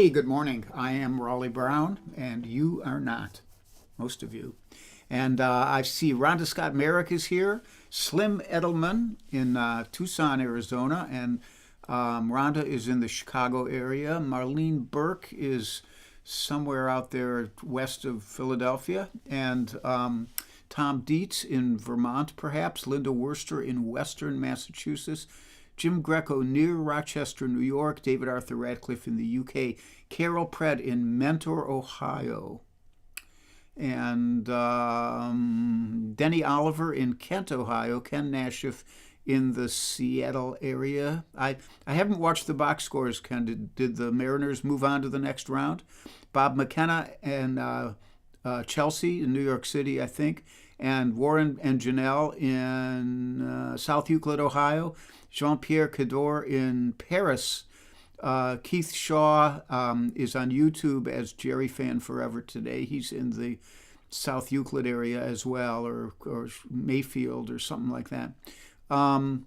Hey, good morning. I am Raleigh Brown, and you are not, most of you. And I see Rhonda Scott Merrick is here, Slim Edelman in Tucson, Arizona, and Rhonda is in the Chicago area. Marlene Burke is somewhere out there west of Philadelphia, and Tom Dietz in Vermont, perhaps, Linda Worcester in western Massachusetts, Jim Greco near Rochester, New York, David Arthur Radcliffe in the UK, Carol Pred in Mentor, Ohio, and Denny Oliver in Kent, Ohio, Ken Nashif in the Seattle area. I haven't watched the box scores, Ken. Did the Mariners move on to the next round? Bob McKenna and Chelsea in New York City, I think, and Warren and Janelle in South Euclid, Ohio, Jean-Pierre Cador in Paris. Keith Shaw is on YouTube as Jerry Fan Forever today. He's in the South Euclid area as well, or Mayfield or something like that. And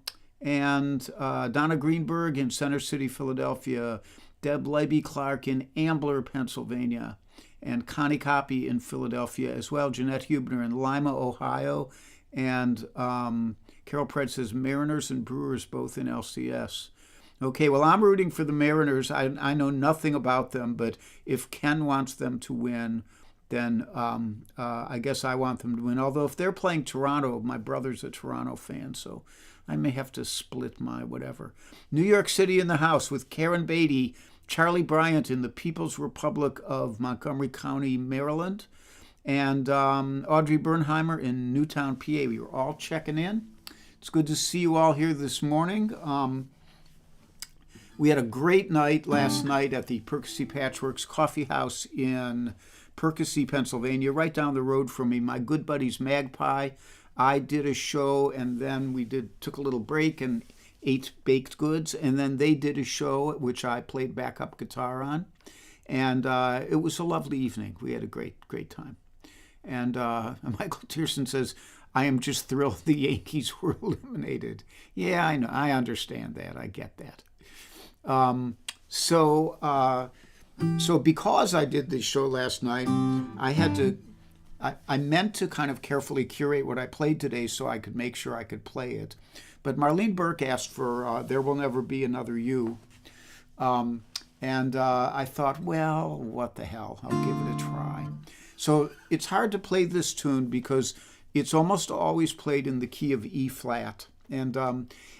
Donna Greenberg in Center City, Philadelphia, Deb Leby Clark in Ambler, Pennsylvania, and Connie Copy in Philadelphia as well, Jeanette Hubner in Lima, Ohio, and Carol Pred says Mariners and Brewers both in LCS. Okay, well, I'm rooting for the Mariners. I know nothing about them, but if Ken wants them to win, then I guess I want them to win. Although if they're playing Toronto, my brother's a Toronto fan, so I may have to split my whatever. New York City in the house with Karen Beatty, Charlie Bryant in the People's Republic of Montgomery County, Maryland, and Audrey Bernheimer in Newtown, PA. We were all checking in. It's good to see you all here this morning. We had a great night last night at the Percy Patchworks Coffee House in Percy, Pennsylvania, right down the road from me. My good buddies Magpie. I did a show, and then we took a little break and ate baked goods, and then they did a show which I played backup guitar on, and it was a lovely evening. We had a great time. And Michael Tierson says, I am just thrilled the Yankees were eliminated. Yeah, I know. I understand that. I get that. So because I did this show last night, I meant to kind of carefully curate what I played today so I could make sure I could play it. But Marlene Burke asked for There Will Never Be Another You. And I thought, well, what the hell? I'll give it a try. So it's hard to play this tune because it's almost always played in the key of E flat. And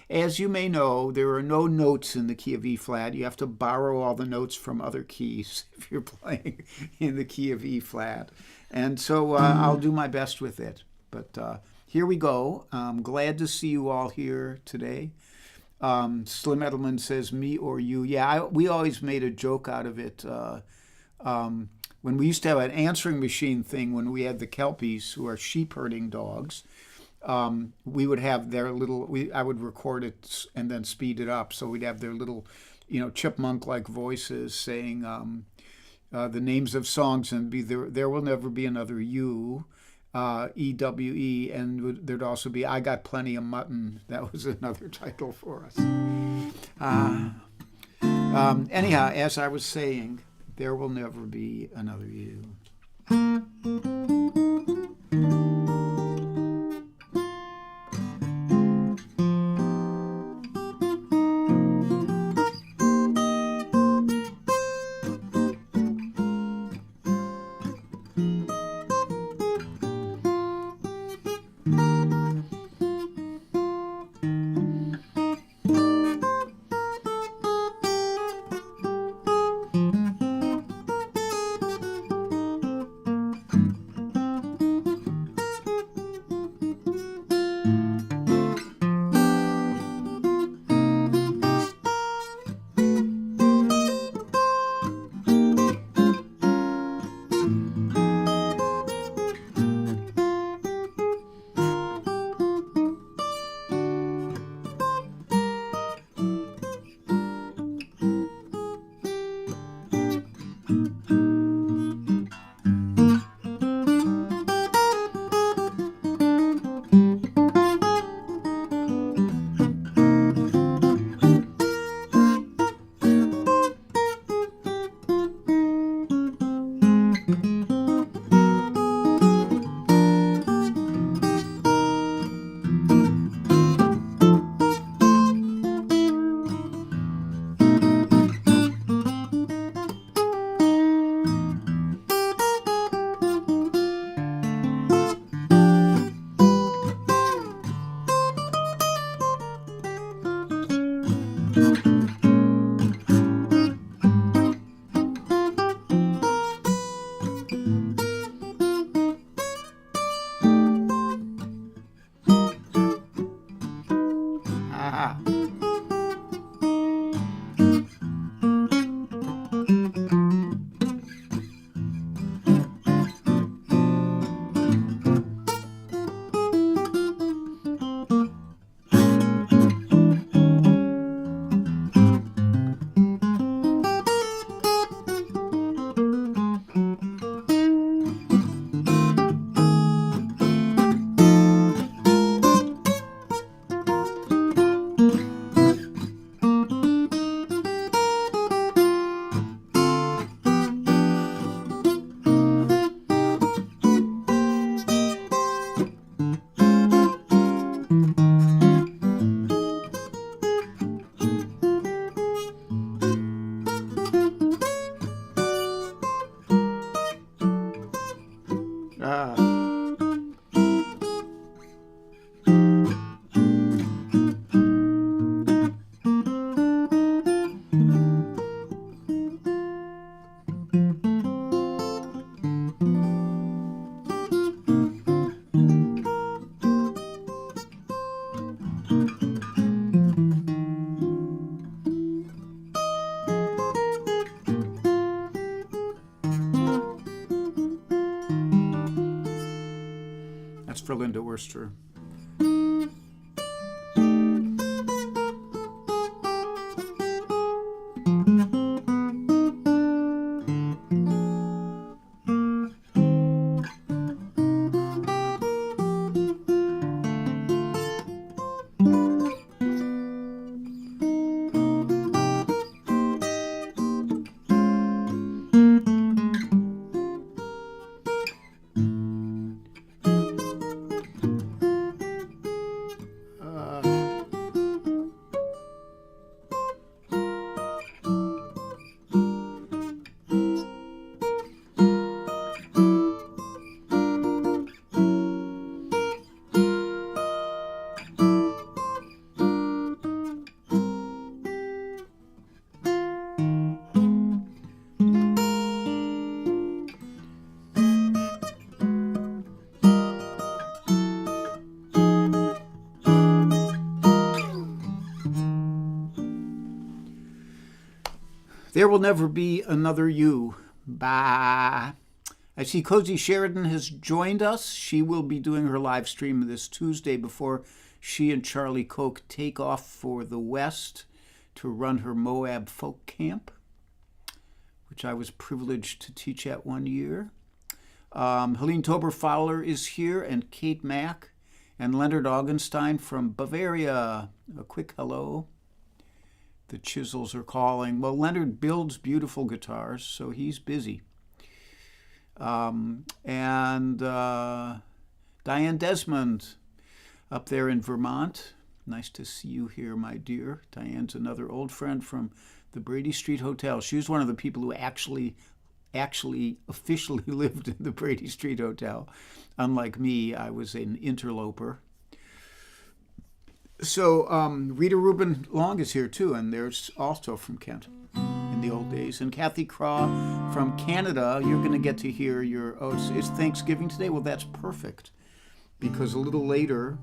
as you may know, there are no notes in the key of E flat. You have to borrow all the notes from other keys if you're playing in the key of E flat. And so I'll do my best with it. But here we go. I'm glad to see you all here today. Slim Edelman says, me or you. Yeah, we always made a joke out of it. When we used to have an answering machine thing, when we had the Kelpies, who are sheep herding dogs, we would have their little, I would record it and then speed it up. So we'd have their little, chipmunk-like voices saying the names of songs, and be There Will Never Be Another You, EWE, and there'd also be I Got Plenty of Mutton. That was another title for us. Anyhow, as I was saying, there will never be another you. for Linda Worster. There Will Never Be Another You. Bye. I see Cozy Sheridan has joined us. She will be doing her live stream this Tuesday before she and Charlie Koch take off for the West to run her Moab Folk Camp, which I was privileged to teach at one year. Helene Tober-Fowler is here, and Kate Mack, and Leonard Augenstein from Bavaria. A quick hello. The Chisels are calling. Well, Leonard builds beautiful guitars, so he's busy. And Diane Desmond up there in Vermont. Nice to see you here, my dear. Diane's another old friend from the Brady Street Hotel. She was one of the people who actually officially lived in the Brady Street Hotel. Unlike me, I was an interloper. So Rita Rubin Long is here too, and there's also from Kent in the old days. And Kathy Craw from Canada. You're going to get to hear it's Thanksgiving today? Well, that's perfect, because a little later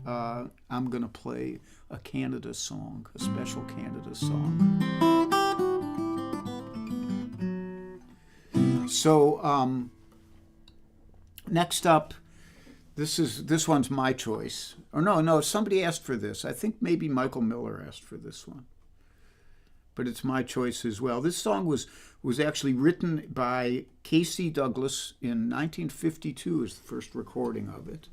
I'm going to play a Canada song, a special Canada song. So next up, this one's my choice. Or no, somebody asked for this. I think maybe Michael Miller asked for this one. But it's my choice as well. This song was actually written by Casey Douglas in 1952 as the first recording of it.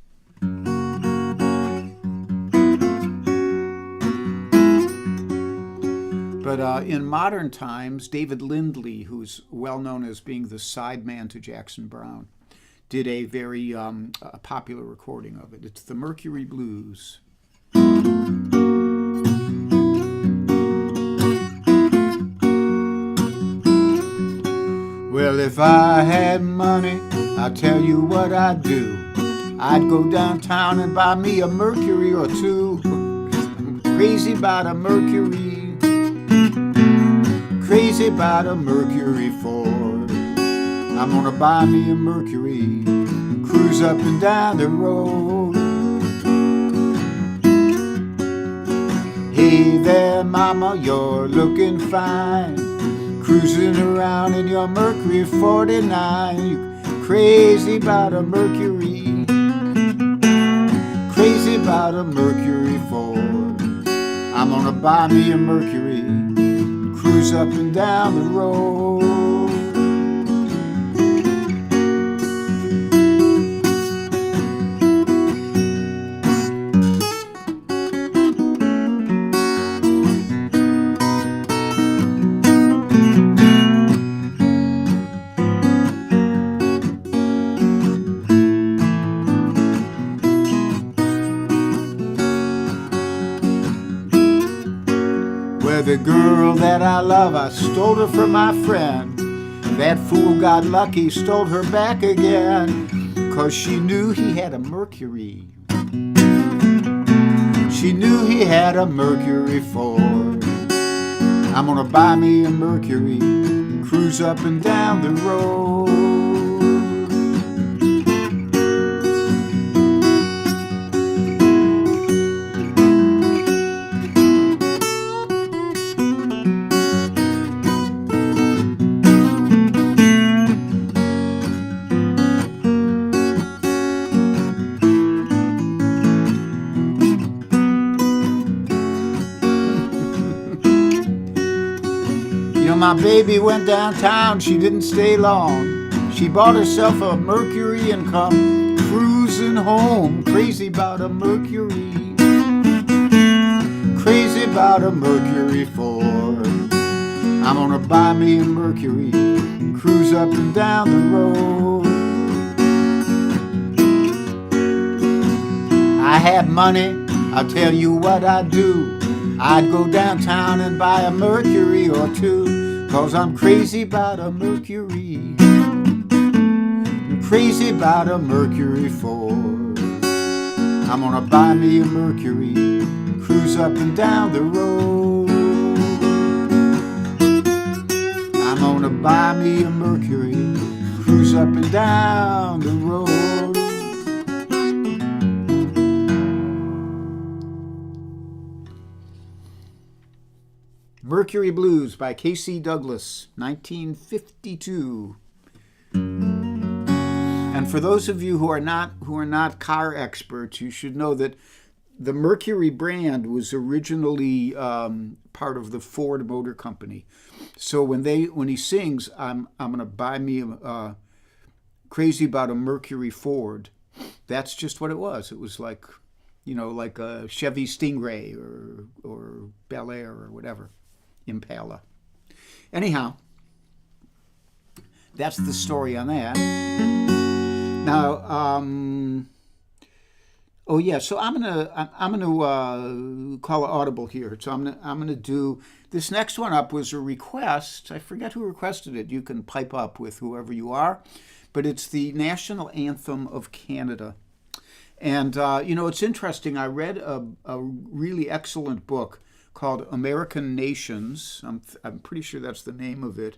But in modern times, David Lindley, who's well known as being the sideman to Jackson Browne, did a very popular recording of it. It's the Mercury Blues. Well, if I had money, I'll tell you what I'd do. I'd go downtown and buy me a Mercury or two. I'm crazy about a Mercury, crazy about a Mercury Ford. I'm gonna buy me a Mercury, cruise up and down the road. Hey there, mama, you're looking fine, cruising around in your Mercury 49. You crazy about a Mercury, crazy about a Mercury Ford. I'm gonna buy me a Mercury, cruise up and down the road. The girl that I love, I stole her from my friend. That fool got lucky, stole her back again, 'cause she knew he had a Mercury. She knew he had a Mercury Ford. I'm gonna buy me a Mercury, cruise up and down the road. my baby went downtown, she didn't stay long. She bought herself a Mercury and come cruising home. Crazy about a Mercury, crazy about a Mercury Ford. I'm gonna buy me a Mercury and cruise up and down the road. I had money, I'll tell you what I'd do. I'd go downtown and buy a Mercury or two, 'cause I'm crazy about a Mercury, I'm crazy about a Mercury Ford. I'm gonna buy me a Mercury and cruise up and down the road. I'm gonna buy me a Mercury, cruise up and down the road. Mercury Blues by K.C. Douglas, 1952. And for those of you who are not car experts, you should know that the Mercury brand was originally part of the Ford Motor Company. So when he sings, I'm gonna buy me a crazy about a Mercury Ford, that's just what it was. It was like, like a Chevy Stingray or Bel Air or whatever. Impala. Anyhow, that's the story on that. Now, so I'm gonna call an audible here. So I'm gonna do this next one up was a request. I forget who requested it. You can pipe up with whoever you are, but it's the national anthem of Canada. And it's interesting. I read a really excellent book called American Nations. I'm pretty sure that's the name of it.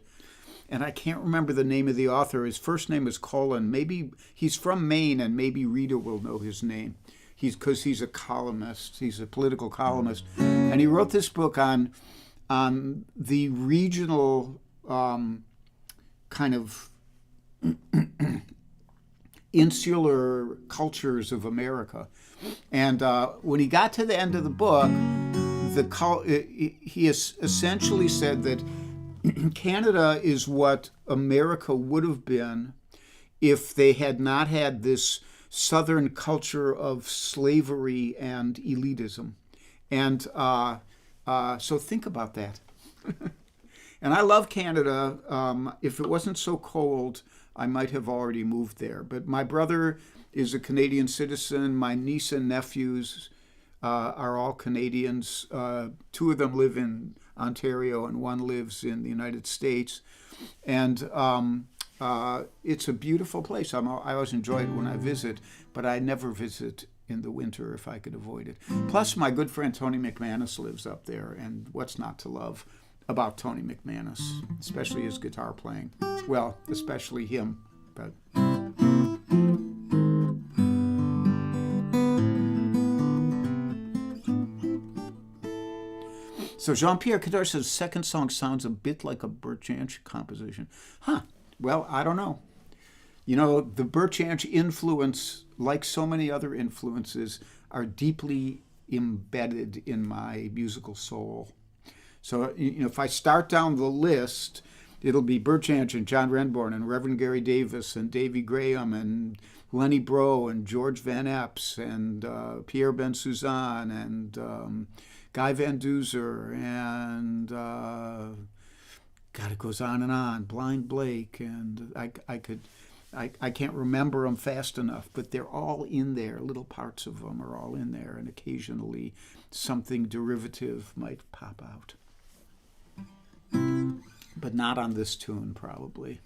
And I can't remember the name of the author. His first name is Colin. Maybe he's from Maine, and maybe Rita will know his name. Because he's a columnist. He's a political columnist. And he wrote this book on the regional kind of insular cultures of America. And when he got to the end of the book, he essentially said that Canada is what America would have been if they had not had this Southern culture of slavery and elitism. And so think about that. And I love Canada. If it wasn't so cold, I might have already moved there. But my brother is a Canadian citizen. My niece and nephews are all Canadians. Two of them live in Ontario and one lives in the United States. And it's a beautiful place. I always enjoy it when I visit, but I never visit in the winter if I could avoid it. Plus, my good friend Tony McManus lives up there, and what's not to love about Tony McManus, especially his guitar playing. Well, especially him, but... So Jean-Pierre Cador says, second song sounds a bit like a Bert Jansch composition. Huh. Well, I don't know. The Bert Jansch influence, like so many other influences, are deeply embedded in my musical soul. So, if I start down the list, it'll be Bert Jansch and John Renbourn and Reverend Gary Davis and Davy Graham and Lenny Breau and George Van Epps and Pierre Ben Suzanne and Guy Van Duzer and God, it goes on and on. Blind Blake, and I can't remember them fast enough, but they're all in there. Little parts of them are all in there, and occasionally something derivative might pop out. But not on this tune, probably.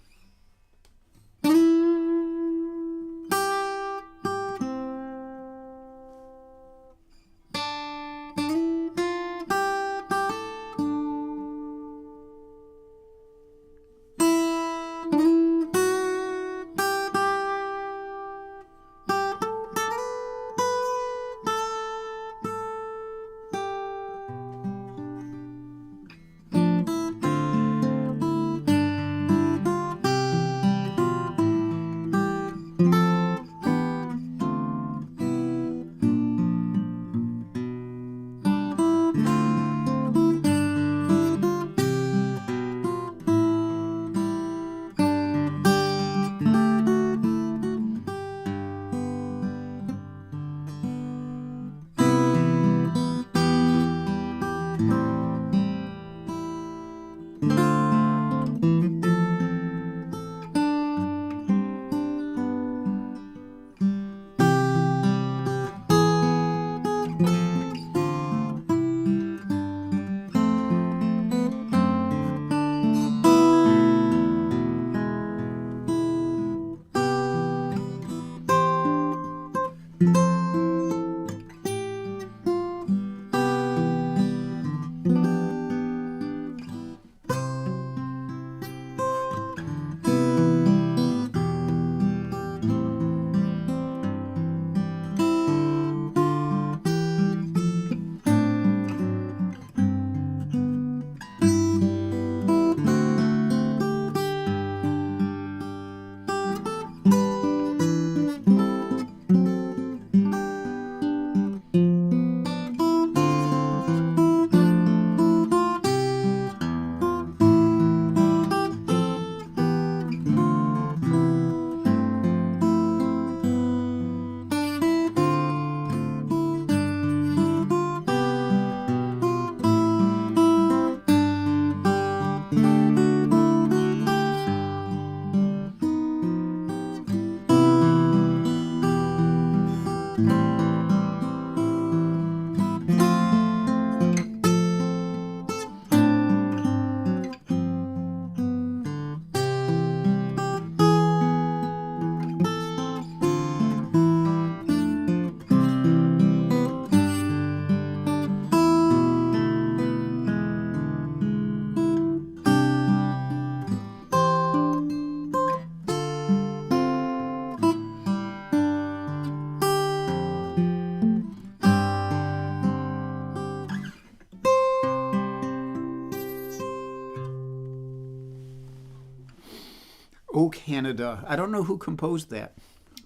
Canada. I don't know who composed that,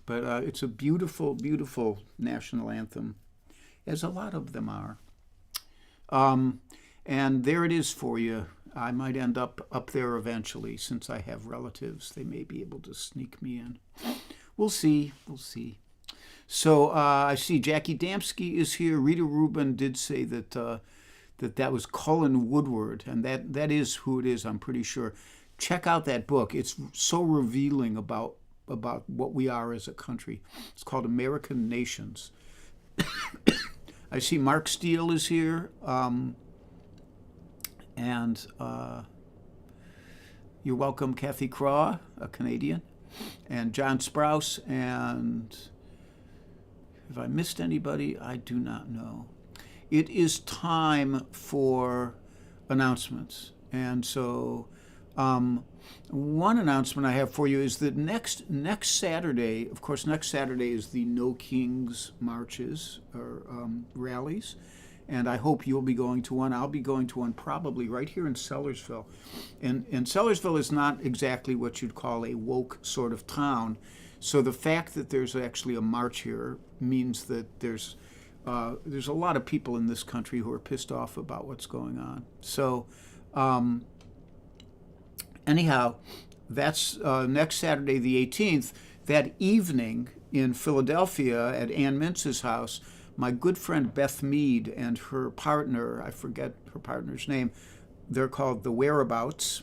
but it's a beautiful, beautiful national anthem, as a lot of them are. And there it is for you. I might end up there eventually, since I have relatives. They may be able to sneak me in. We'll see. We'll see. So I see Jackie Damsky is here. Rita Rubin did say that that was Cullen Woodward, and that is who it is, I'm pretty sure. Check out that book. It's so revealing about what we are as a country. It's called American Nations. I see Mark Steele is here. And you're welcome, Kathy Craw, a Canadian, and John Sprouse. And if I missed anybody, I do not know. It is time for announcements. And so one announcement I have for you is that next Saturday, of course, next Saturday is the No Kings marches or rallies. And I hope you'll be going to one. I'll be going to one probably right here in Sellersville. And Sellersville is not exactly what you'd call a woke sort of town. So the fact that there's actually a march here means that there's a lot of people in this country who are pissed off about what's going on. So anyhow, that's next Saturday the 18th. That evening in Philadelphia at Ann Mintz's house, my good friend Beth Mead and her partner, I forget her partner's name, they're called The Whereabouts,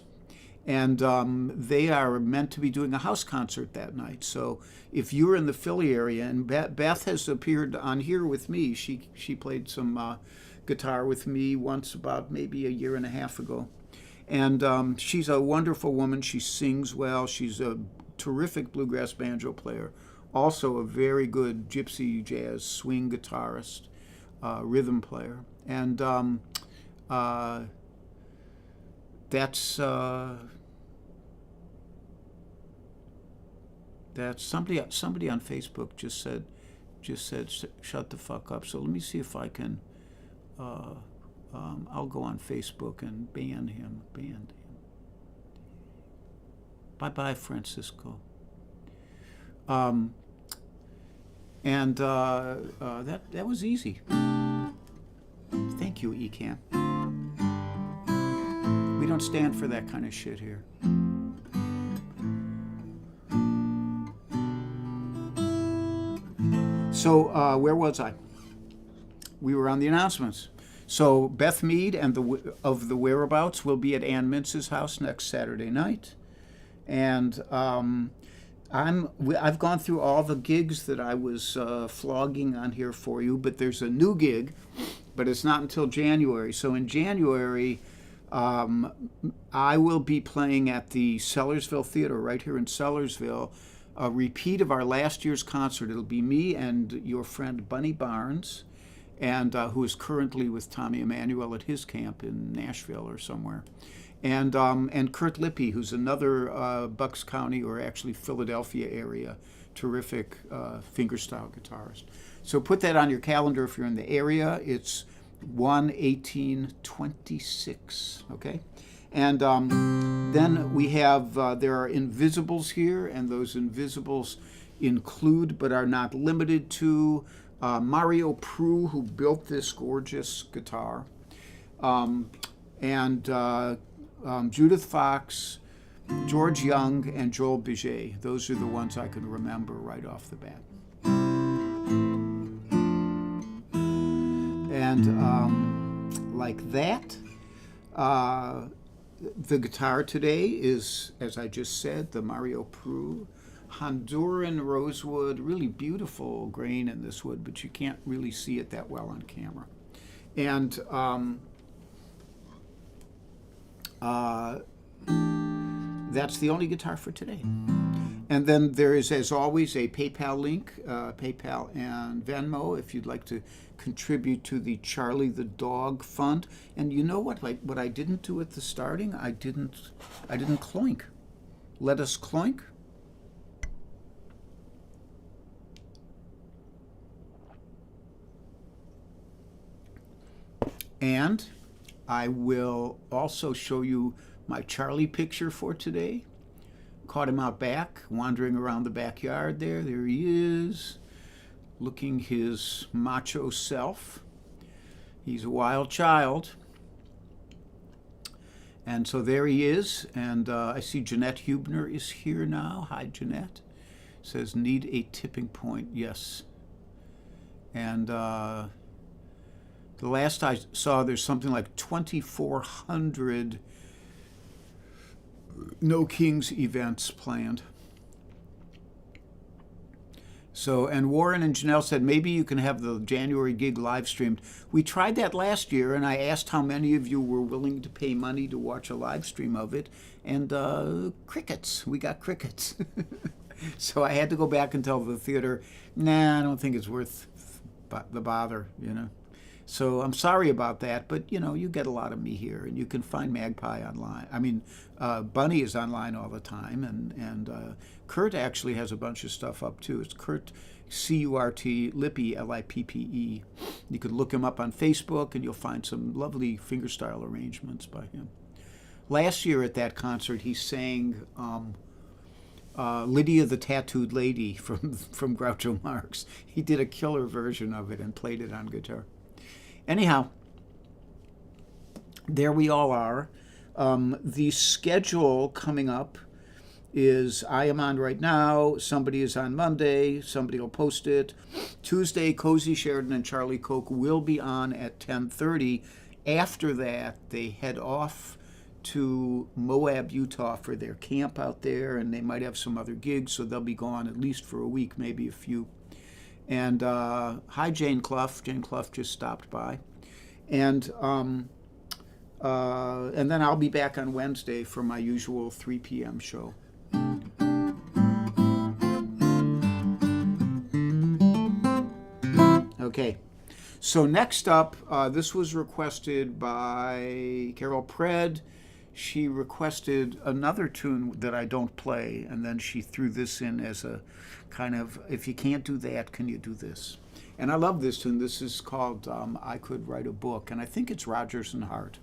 and they are meant to be doing a house concert that night. So if you're in the Philly area, and Beth has appeared on here with me, she played some guitar with me once about maybe a year and a half ago. And she's a wonderful woman. She sings well. She's a terrific bluegrass banjo player. Also a very good gypsy jazz swing guitarist, rhythm player. And that's somebody on Facebook just said shut the fuck up. So let me see if I can I'll go on Facebook and ban him. Bye Francisco. And that was easy. Thank you, ECAN. We don't stand for that kind of shit here. So where was I? We were on the announcements. So Beth Mead and of the Whereabouts will be at Ann Mintz's house next Saturday night, and I've gone through all the gigs that I was flogging on here for you, but there's a new gig, but it's not until January. So in January, I will be playing at the Sellersville Theater right here in Sellersville, a repeat of our last year's concert. It'll be me and your friend Bunny Barnes, and who is currently with Tommy Emmanuel at his camp in Nashville or somewhere. And Kurt Lippy, who's another Bucks County or actually Philadelphia area terrific fingerstyle guitarist. So put that on your calendar if you're in the area. It's 1/18/26, okay? And then we have, there are invisibles here, and those invisibles include but are not limited to Mario Prue, who built this gorgeous guitar, and Judith Fox, George Young, and Joel Biget. Those are the ones I can remember right off the bat. And like that, the guitar today is, as I just said, the Mario Prue Honduran rosewood, really beautiful grain in this wood, but you can't really see it that well on camera. And that's the only guitar for today. And then there is, as always, a PayPal link, PayPal and Venmo, if you'd like to contribute to the Charlie the Dog Fund. And you know what? What I didn't do at the starting, I didn't cloink. Let us cloink. And I will also show you my Charlie picture for today, Caught him out back, wandering around the backyard there. There he is, looking his macho self. He's a wild child. And so there he is. And I see Jeanette Hubner is here now. Hi, Jeanette. Says, need a tipping point. Yes. And the last I saw, there's something like 2,400 No Kings events planned. So, and Warren and Janelle said, maybe you can have the January gig live streamed. We tried that last year, and I asked how many of you were willing to pay money to watch a live stream of it, and crickets. We got crickets. So I had to go back and tell the theater, nah, I don't think it's worth the bother, you know. So I'm sorry about that, but, you know, you get a lot of me here, and you can find Magpie online. I mean, Bunny is online all the time, and Kurt actually has a bunch of stuff up, too. It's Kurt, C-U-R-T, Lippe, L-I-P-P-E. You could look him up on Facebook, and you'll find some lovely fingerstyle arrangements by him. Last year at that concert, he sang Lydia the Tattooed Lady from Groucho Marx. He did a killer version of it and played it on guitar. Anyhow, there we all are. The schedule coming up is I am on right now. Somebody is on Monday. Somebody will post it. Tuesday, Cozy Sheridan and Charlie Koch will be on at 10:30. After that, they head off to Moab, Utah for their camp out there, and they might have some other gigs, so they'll be gone at least for a week, maybe a few. And hi, Jane Clough. Jane Clough just stopped by. And then I'll be back on Wednesday for my usual 3 p.m. show. Okay, so next up, this was requested by Carol Pred. She requested another tune that I don't play, and then she threw this in as a kind of, if you can't do that, can you do this? And I love this tune. This is called I Could Write a Book, and I think it's Rodgers and Hart.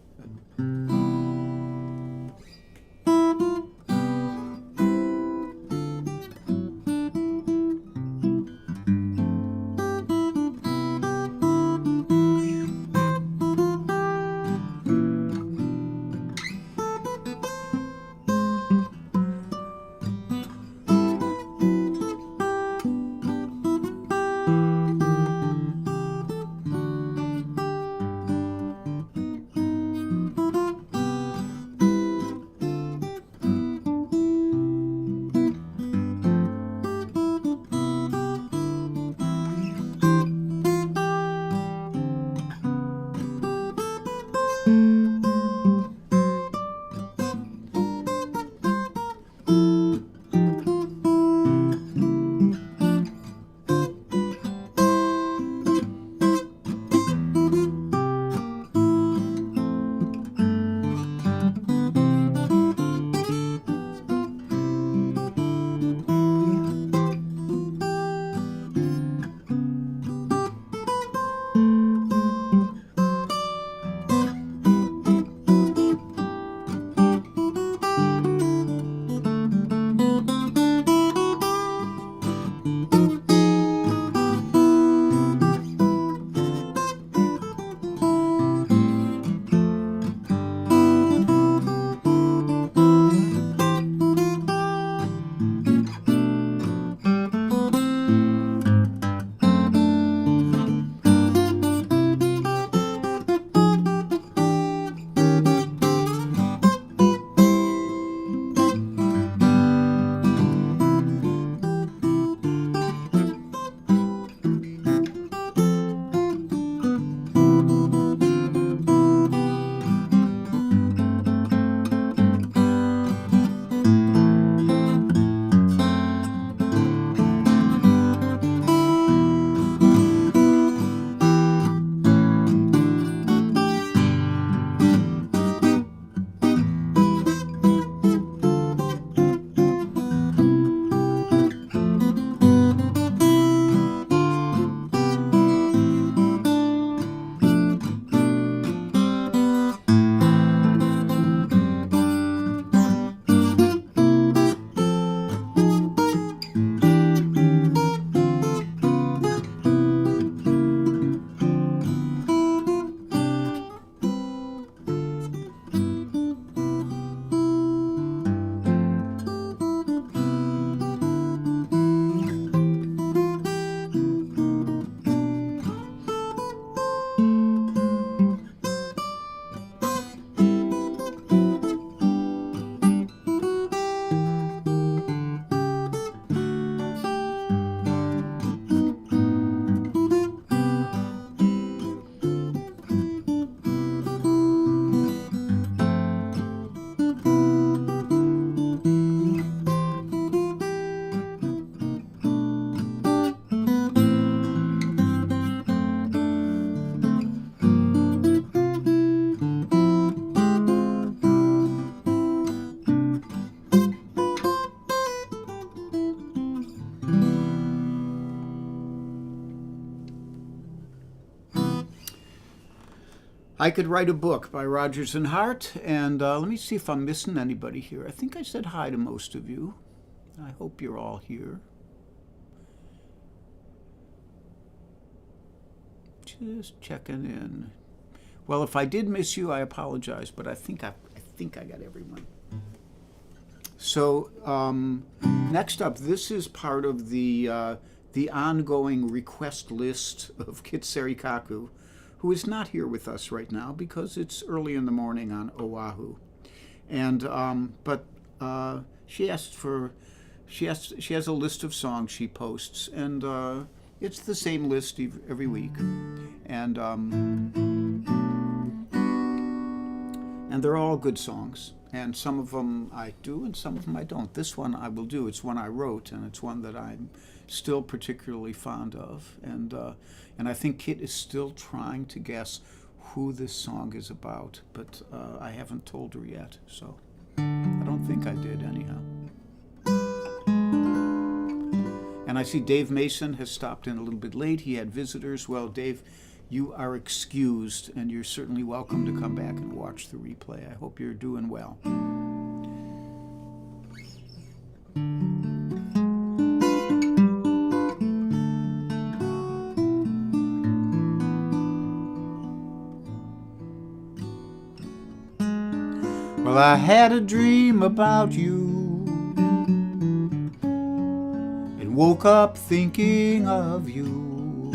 I Could Write a Book by Rogers and Hart. And let me see if I'm missing anybody here. I think I said hi to most of you. I hope you're all here. Just checking in. Well, if I did miss you, I apologize, but I think I got everyone. So next up, this is part of the ongoing request list of Kitseri Kaku, who is not here with us right now because it's early in the morning on Oahu, and but she has a list of songs she posts, and it's the same list every week, and they're all good songs. And some of them I do, and some of them I don't. This one I will do. It's one I wrote, and it's one that I'm still particularly fond of. And I think Kit is still trying to guess who this song is about, but I haven't told her yet. So I don't think I did, anyhow. And I see Dave Mason has stopped in a little bit late. He had visitors. Well, Dave, you are excused, and you're certainly welcome to come back and watch the replay. I hope you're doing well. Well, I had a dream about you and woke up thinking of you,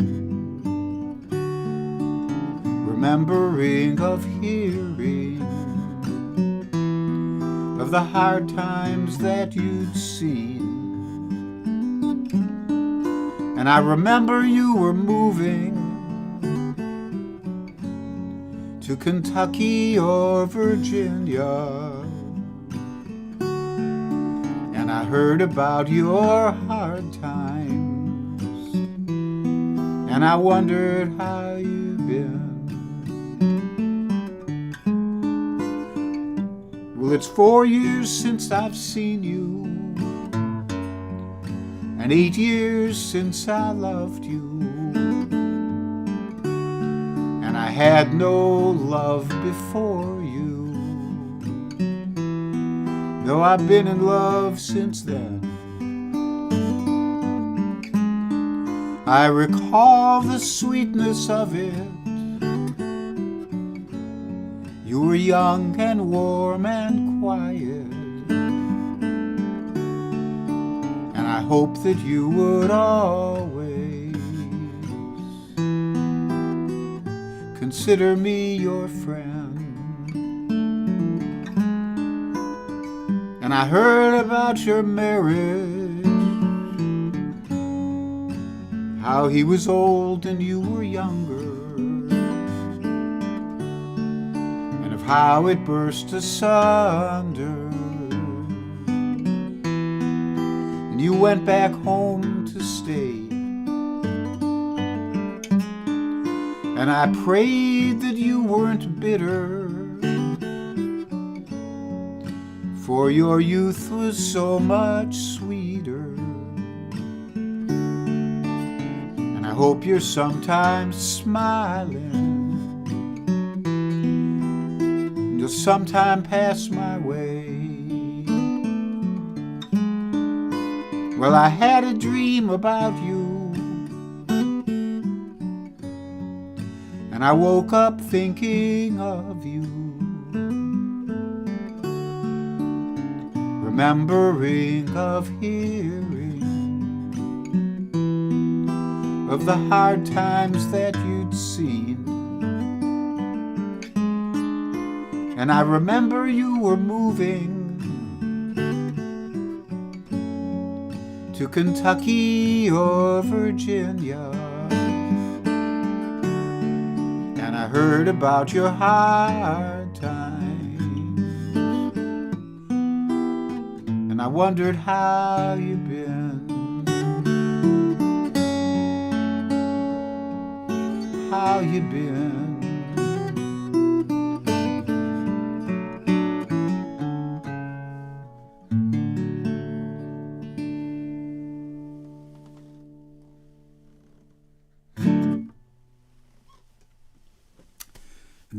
remembering of hearing of the hard times that you'd seen. And I remember you were moving to Kentucky or Virginia, and I heard about your hard times, and I wondered how you've been. Well, it's 4 years since I've seen you, and 8 years since I loved you, and I had no love before you, though I've been in love since then. I recall the sweetness of it. You were young and warm and quiet, and I hope that you would always consider me your friend. And I heard about your marriage, how he was old and you were younger, how it burst asunder, and you went back home to stay. And I prayed that you weren't bitter, for your youth was so much sweeter. And I hope you're sometimes smiling, sometime pass my way. Well, I had a dream about you, and I woke up thinking of you, remembering of hearing of the hard times that you'd seen. And I remember you were moving to Kentucky or Virginia, and I heard about your hard times, and I wondered how you've been, how you've been.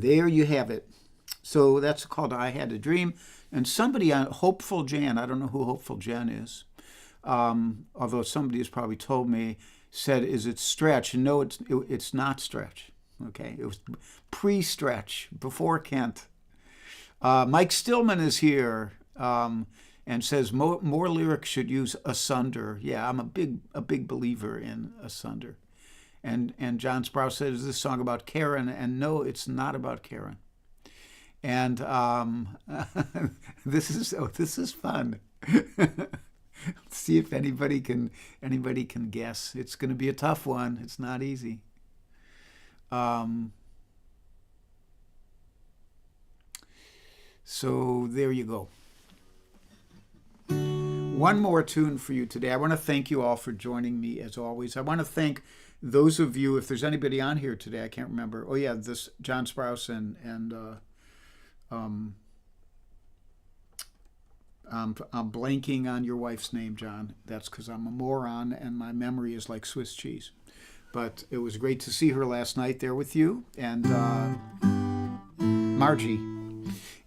There you have it. So that's called I Had a Dream. And somebody on Hopeful Jan, I don't know who Hopeful Jan is, although somebody has probably told me, said, is it Stretch? No, it's not Stretch. Okay, it was pre-Stretch, before Kent. Mike Stillman is here and says more lyrics should use Asunder. Yeah, I'm a big believer in Asunder. And John Sprouse says, is this song about Karen? And no, it's not about Karen. And this is fun. Let's see if anybody can guess. It's going to be a tough one. It's not easy. So there you go. One more tune for you today. I want to thank you all for joining me as always. I want to thank those of you, if there's anybody on here today, I can't remember. Oh yeah, this John Sprouse and I'm blanking on your wife's name, John. That's because I'm a moron and my memory is like Swiss cheese. But it was great to see her last night there with you and Margie.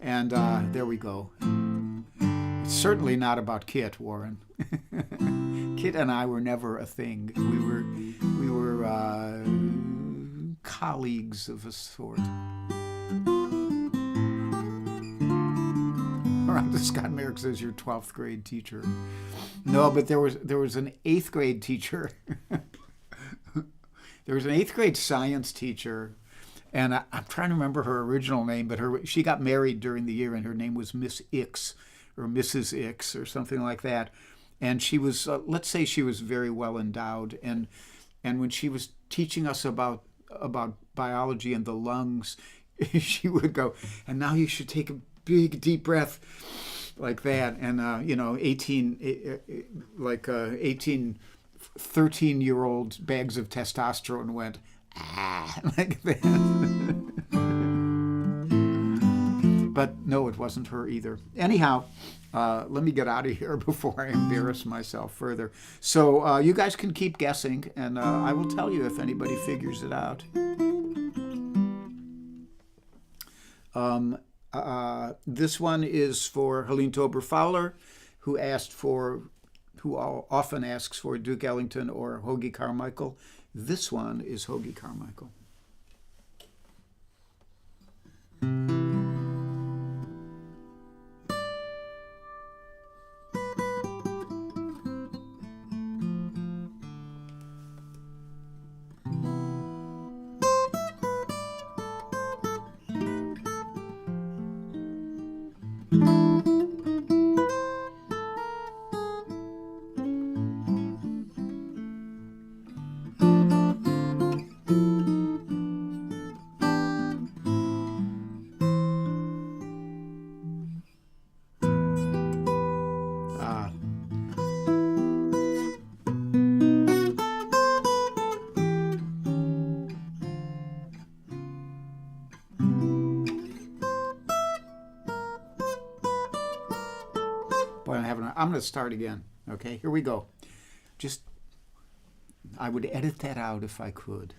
And there we go. It's certainly not about Kit, Warren. Kit and I were never a thing. We were colleagues of a sort. Scott Merrick says your 12th grade teacher. No, but there was an 8th grade teacher. There was an 8th grade science teacher, and I'm trying to remember her original name, but she got married during the year, and her name was Miss Ix or Mrs. Ix or something like that. And she was, let's say, she was very well endowed, and when she was teaching us about biology and the lungs, she would go, and now you should take a big deep breath like that, and 13-year-old bags of testosterone went like that. But no, it wasn't her either. Anyhow, let me get out of here before I embarrass myself further. So you guys can keep guessing, and I will tell you if anybody figures it out. This one is for Helene Tober Fowler, who often asks for Duke Ellington or Hoagie Carmichael. This one is Hoagie Carmichael. I'm going to start again. Okay, here we go. I would edit that out if I could.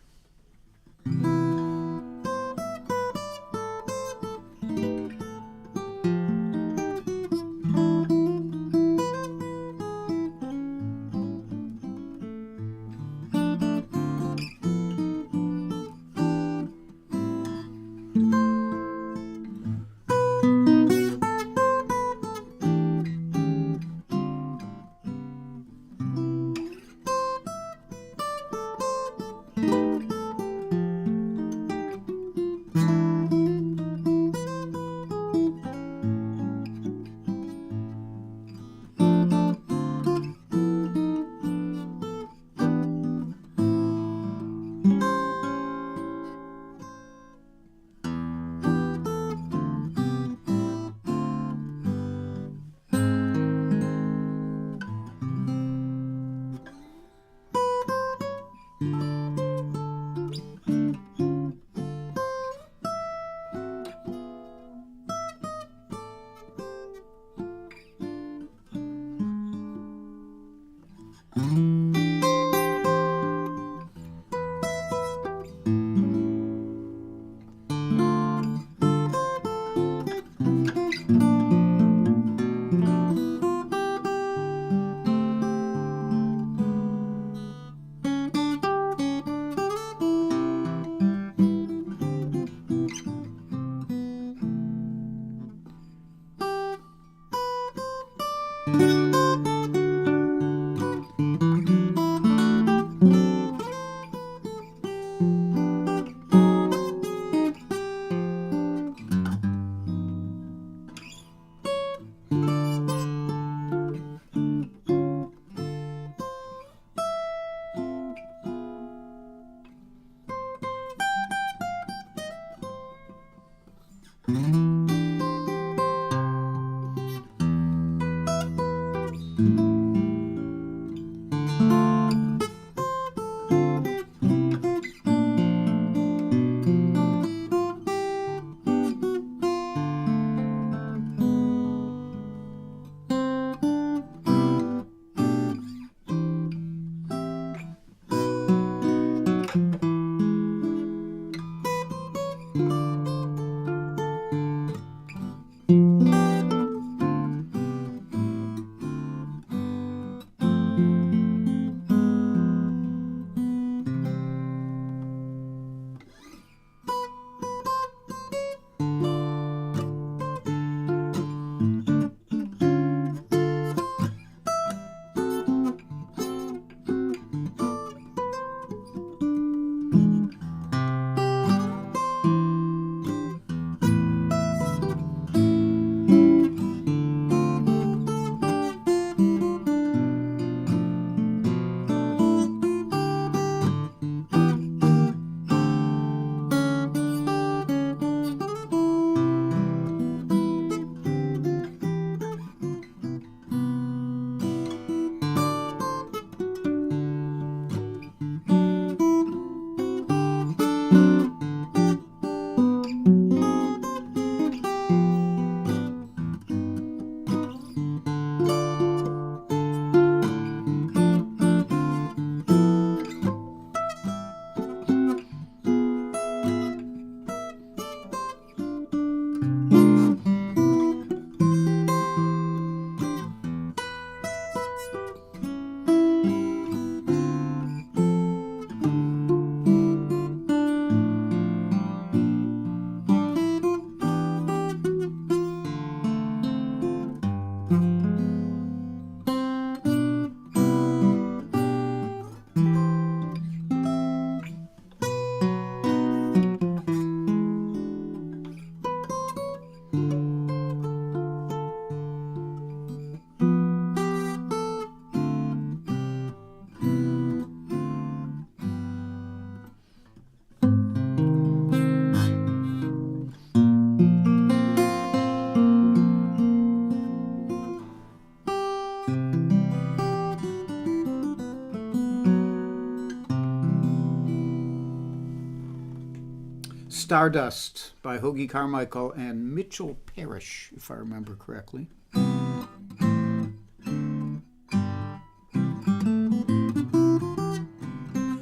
Stardust by Hoagie Carmichael and Mitchell Parrish, if I remember correctly.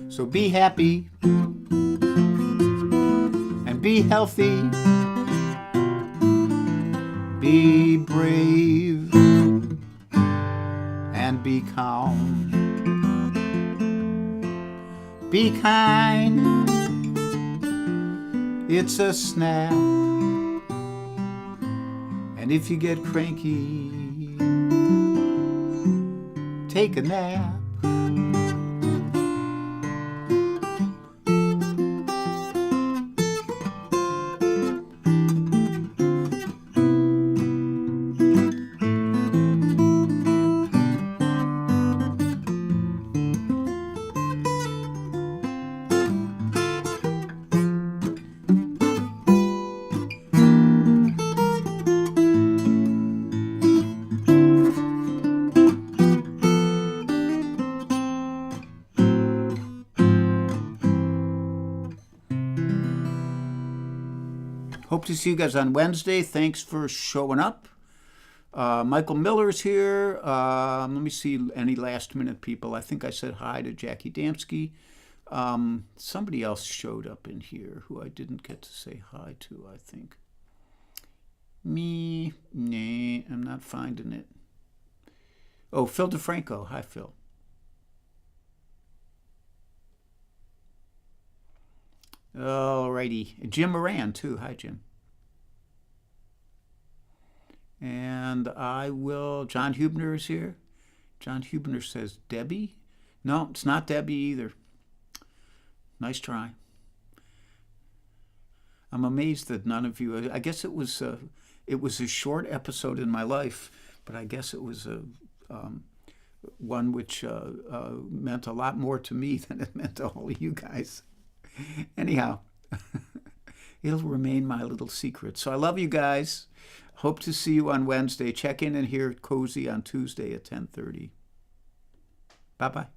So be happy and be healthy. Be brave and be calm. Be kind. It's a snap. And if you get cranky, take a nap. Hope to see you guys on Wednesday. Thanks for showing up. Michael Miller's here. Let me see any last minute people. I think I said hi to Jackie Damsky. Somebody else showed up in here who I didn't get to say hi to, I think. Nah, I'm not finding it. Oh, Phil DeFranco. Hi, Phil. Alrighty. Jim Moran, too. Hi, Jim. And John Hubner is here. John Hubner says, Debbie? No, it's not Debbie either. Nice try. I'm amazed that none of you, I guess it was a short episode in my life, but I guess it was one which meant a lot more to me than it meant to all of you guys. Anyhow, it'll remain my little secret. So I love you guys. Hope to see you on Wednesday. Check in and hear Cozy on Tuesday at 10:30. Bye-bye.